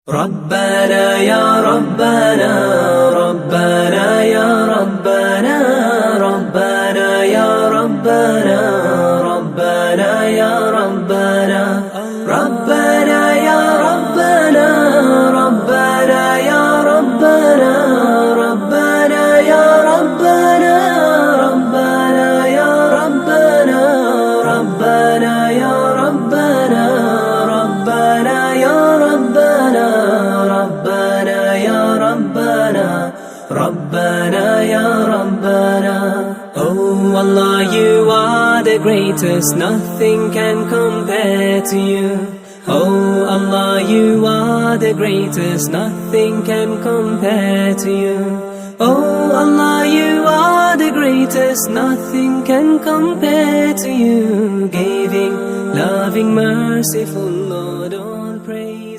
ربنا يا ربنا ربنا يا ربنا ربنا يا ربنا ربنا يا ربنا ربنا يا ربنا ربنا يا ربنا ربنا يا ربنا ربنا يا ربنا ربنا يا ربنا ربنا يا ربنا ربنا يا ربنا ربنا يا ربنا. Oh Allah, you are the greatest, nothing can compare to you. Oh Allah, you are the greatest, nothing can compare to you. Oh Allah, you are the greatest, nothing can compare to you. Giving, loving, merciful Lord, all praise.